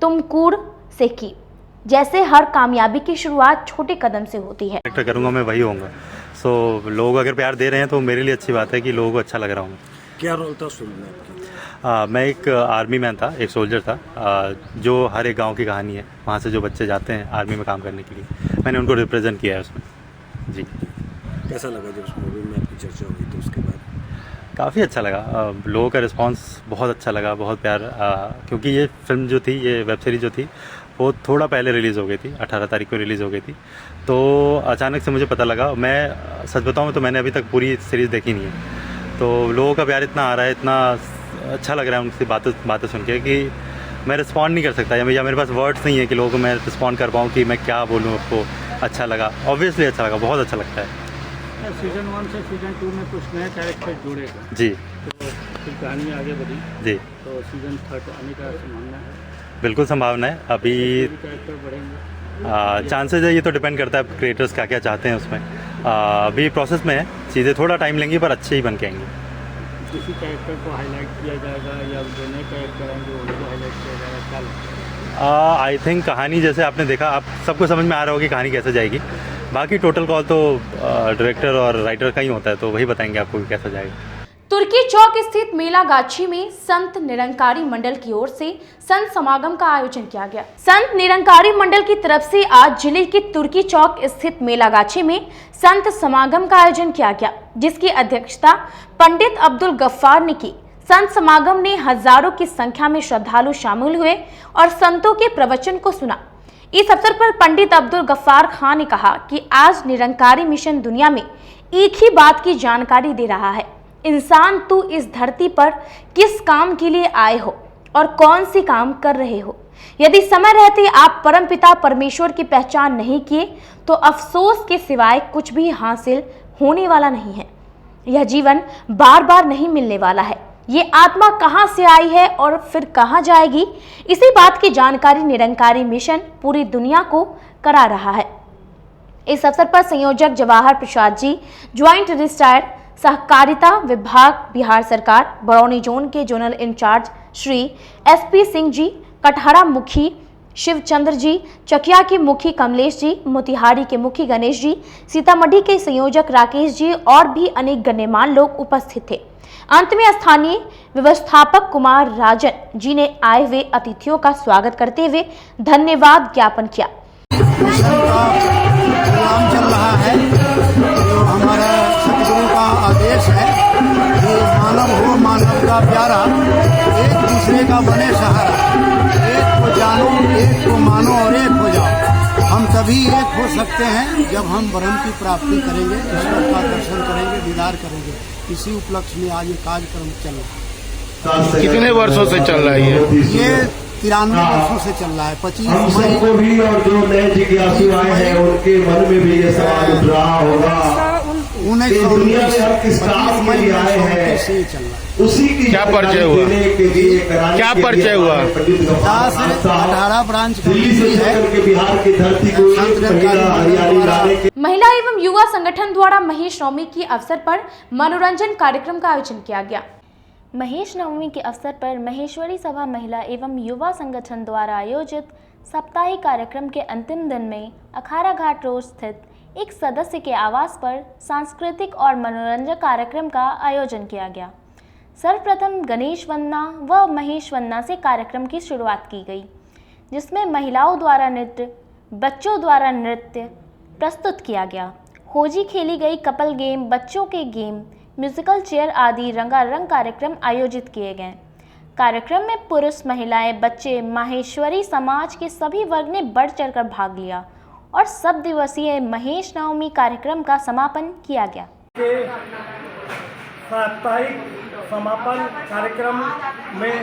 तुमकुर से की। जैसे हर कामयाबी की शुरुआत छोटे कदम से होती है। एक्टर करूंगा मैं वही होऊंगा। सो लोग अगर प्यार दे रहे हैं तो मेरे लिए अच्छी बात है कि लोगों को अच्छा लग रहा हूँ। क्या रोल था फिल्म में आपकी? मैं एक आर्मी मैन था, एक सोल्जर था, जो हर एक गांव की कहानी है। वहाँ से जो बच्चे जाते हैं आर्मी में काम करने के लिए, मैंने उनको रिप्रेजेंट किया है उसमें। जी, कैसा लगा जब उस मूवी में आपकी चर्चा हुई तो उसके बाद? काफ़ी अच्छा लगा, लोगों का रिस्पांस बहुत अच्छा लगा, बहुत प्यार। क्योंकि ये फिल्म जो थी, ये वेब सीरीज़ जो थी, वो थोड़ा पहले रिलीज़ हो गई थी, 18 तारीख को रिलीज़ हो गई थी। तो अचानक से मुझे पता लगा, मैं सच बताऊँ तो मैंने अभी तक पूरी सीरीज़ देखी नहीं है। तो लोगों का प्यार इतना आ रहा है, इतना अच्छा लग रहा है उनकी बातें सुन के कि मैं रिस्पॉन्ड नहीं कर सकता, या मेरे पास वर्ड्स नहीं है कि लोगों को मैं रिस्पॉन्ड कर पाऊँ कि मैं क्या बोलूँ आपको। अच्छा लगा, ऑब्वियसली अच्छा लगा, बहुत अच्छा लगता है। सीजन 1 से सीजन 2 में कुछ नए कैरेक्टर जुड़ेगा जी, तो फिर कहानी आगे बढ़ी जी, तो सीजन 3 आने का संभावना है? बिल्कुल संभावना है। अभी कैरेक्टर बढ़ेंगे, चांसेस है, ये तो डिपेंड करता है क्रिएटर्स क्या क्या चाहते हैं उसमें। अभी प्रोसेस में है, चीज़ें थोड़ा टाइम लेंगी पर अच्छे ही बन के आएंगी। किसी कैरेक्टर को हाईलाइट किया जाएगा या जो नए कैरेक्टर हैं जो उनको हाईलाइट किया जाएगा, क्या लगता है? आई थिंक कहानी जैसे आपने देखा, आप सबको समझ में आ रहा होगा कि कहानी कैसे जाएगी। बाकी टोटल कॉल तो डायरेक्टर और राइटर का ही होता है, तो वही बताएंगे आपको कि कैसा जाएगा। तुर्की चौक स्थित मेलागाछी में संत निरंकारी मंडल की ओर से संत समागम का आयोजन किया गया। संत निरंकारी मंडल की तरफ से आज जिले के तुर्की चौक स्थित मेलागाछी में संत समागम का आयोजन किया गया, जिसकी अध्यक्षता पंडित अब्दुल गफ्फार ने की। संत समागम में हजारों की संख्या में श्रद्धालु शामिल हुए और संतों के प्रवचन को सुना। इस अवसर पर पंडित अब्दुल गफ्फार खान ने कहा कि आज निरंकारी मिशन दुनिया में एक ही बात की जानकारी दे रहा है, इंसान तू इस धरती पर किस काम के लिए आए हो और कौन सी काम कर रहे हो। यदि समय रहते आप परमपिता परमेश्वर की पहचान नहीं किए तो अफसोस के सिवाय कुछ भी हासिल होने वाला नहीं है। यह जीवन बार बार नहीं मिलने वाला है। ये आत्मा कहां से आई है और फिर कहां जाएगी, इसी बात की जानकारी निरंकारी मिशन पूरी दुनिया को करा रहा है। इस अवसर पर संयोजक जवाहर प्रसाद जी, ज्वाइंट रजिस्ट्रार सहकारिता विभाग बिहार सरकार, बरौनी जोन के zonal incharge Shri SP Singh ji, Katahara मुखी शिवचंद्र जी, चकिया के मुखी कमलेश जी, मोतिहारी के मुखी गणेश जी, सीतामढ़ी के संयोजक राकेश जी और भी अनेक गण्यमान्य लोग उपस्थित थे। अंत में स्थानीय व्यवस्थापक कुमार राजन जी ने आए हुए अतिथियों का स्वागत करते हुए धन्यवाद ज्ञापन किया। चल रहा है जो हमारा सतगुरु का आदेश है कि मानव हो मानव का प्यारा, एक दूसरे का बने सहारा, एक को जानो एक को मानो और एक हो जाओ। हम तभी एक हो सकते हैं जब हम ब्रह्म की प्राप्ति करेंगे, ईश्वर का दर्शन करेंगे, दीदार करेंगे। इसी उपलक्ष्य में आज ये कार्यक्रम चल रहा है। कितने वर्षों से चल रहा है ये 93 वर्षों से चल रहा है। 25 मई को भी और जो नए जिज्ञासु आए हैं उनके मन में भी ये सवाल उठ रहा होगा, 19 मई आए हैं से चल रहा है। उसी की क्या परिचय हुआ, क्या परिचय हुआ? 18 ब्रांच है बिहार की धरती को महिला एवं युवा संगठन द्वारा महेश नवमी के अवसर पर मनोरंजन कार्यक्रम का आयोजन किया गया। महेश नवमी के अवसर पर महेश्वरी सभा महिला एवं युवा संगठन द्वारा आयोजित साप्ताहिक कार्यक्रम के अंतिम दिन में अखाड़ा घाट रोड स्थित एक सदस्य के आवास पर सांस्कृतिक और मनोरंजन कार्यक्रम का आयोजन किया गया। सर्वप्रथम गणेश वंदना व महेश वंदना से कार्यक्रम की शुरुआत की गई, जिसमें महिलाओं द्वारा नृत्य, बच्चों द्वारा नृत्य प्रस्तुत किया गया। होजी खेली गई, कपल गेम, बच्चों के गेम, म्यूजिकल चेयर आदि रंगारंग कार्यक्रम आयोजित किए गए। कार्यक्रम में पुरुष, महिलाएं, बच्चे, माहेश्वरी समाज के सभी वर्ग ने बढ़ चढ़कर भाग लिया और सब दिवसीय महेश नवमी कार्यक्रम का समापन किया गया। साप्ताहिक समापन कार्यक्रम में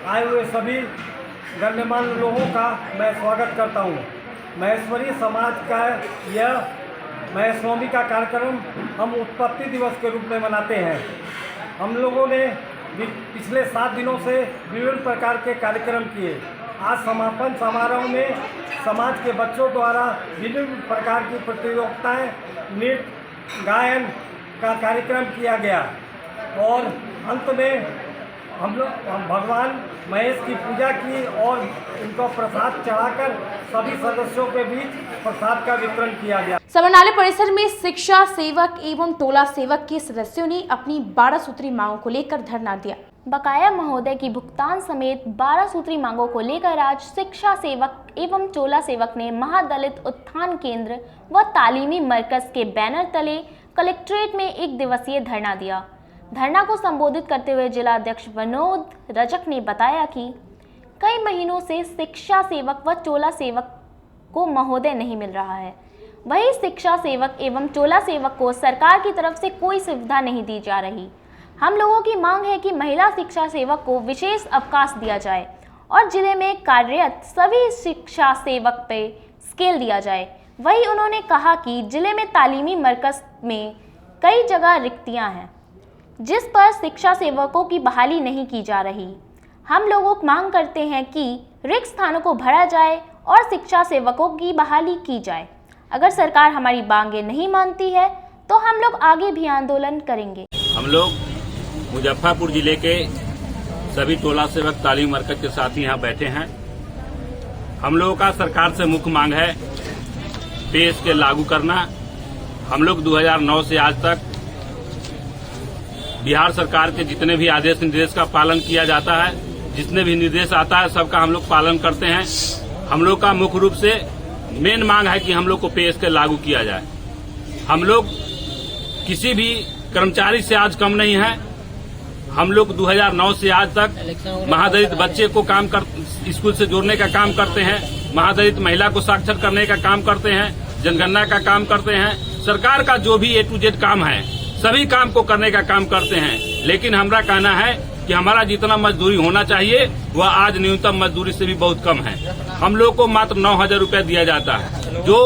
आए हुए सभी गण्यमान्य लोगों का मैं स्वागत करता हूं। महेश्वरी समाज का यह महेश नवमी का कार्यक्रम हम उत्पत्ति दिवस के रूप में मनाते हैं। हम लोगों ने पिछले 7 दिनों से विभिन्न प्रकार के कार्यक्रम किए। आज समापन समारोह में समाज के बच्चों द्वारा विभिन्न प्रकार की प्रतियोगिताएं, नृत्य, गायन का कार्यक्रम किया गया और अंत में हम लोग भगवान महेश की पूजा की और इनको प्रसाद चढ़ाकर सभी सदस्यों के बीच प्रसाद का वितरण किया गया। समरनालय परिसर में शिक्षा सेवक एवं टोला सेवक के सदस्यों ने अपनी 12 सूत्री मांगों को लेकर धरना दिया। बकाया महोदय की भुगतान समेत 12 सूत्री मांगों को लेकर आज शिक्षा सेवक एवं टोला सेवक ने महादलित उत्थान केंद्र व तालीमी मरकज के बैनर तले कलेक्ट्रेट में 1 दिवसीय धरना दिया। धरना को संबोधित करते हुए जिला अध्यक्ष विनोद रजक ने बताया कि कई महीनों से शिक्षा सेवक व टोला सेवक को महोदय नहीं मिल रहा है। वही शिक्षा सेवक एवं टोला सेवक को सरकार की तरफ से कोई सुविधा नहीं दी जा रही। हम लोगों की मांग है कि महिला शिक्षा सेवक को विशेष अवकाश दिया जाए और जिले में कार्यरत सभी शिक्षा सेवक पे स्केल दिया जाए। वही उन्होंने कहा कि जिले में तालीमी मरकज में कई जगह रिक्तियां हैं, जिस पर शिक्षा सेवकों की बहाली नहीं की जा रही। हम लोग मांग करते हैं कि रिक्त स्थानों को भरा जाए और शिक्षा सेवकों की बहाली की जाए। अगर सरकार हमारी मांगें नहीं मानती है तो हम लोग आगे भी आंदोलन करेंगे। हम लोग मुजफ्फरपुर जिले के सभी टोला सेवक तालीम मरकज के साथ यहाँ बैठे हैं। हम लोगों का सरकार से मुख्य मांग है पे स्केल लागू करना। हम लोग 2009 से आज तक बिहार सरकार के जितने भी आदेश निर्देश का पालन किया जाता है, जितने भी निर्देश आता है सबका हम लोग पालन करते हैं। हम लोग का मुख्य रूप से मेन मांग है कि हम लोग को पे स्केल लागू किया जाए। हम लोग किसी भी कर्मचारी से आज कम नहीं है। हम लोग 2009 से आज तक महादलित बच्चे को स्कूल से जोड़ने का काम करते हैं, महादलित महिला को साक्षर करने का काम करते हैं, जनगणना का काम करते हैं। सरकार का जो भी A to Z काम है सभी काम को करने का काम करते हैं। लेकिन हमारा कहना है कि हमारा जितना मजदूरी होना चाहिए वह आज न्यूनतम मजदूरी से भी बहुत कम है। हम लोग को मात्र 9,000 रुपया दिया जाता है, जो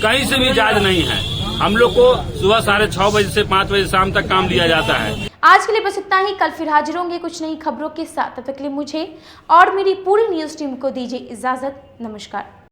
कहीं से भी जायज नहीं है। हम लोग को सुबह 6:30 बजे से 5 बजे शाम तक काम दिया जाता है। आज के लिए बस इतना ही। कल फिर हाजिर होंगे कुछ नई खबरों के साथ। तब तक के लिए मुझे और मेरी पूरी न्यूज टीम को दीजिए इजाजत। नमस्कार।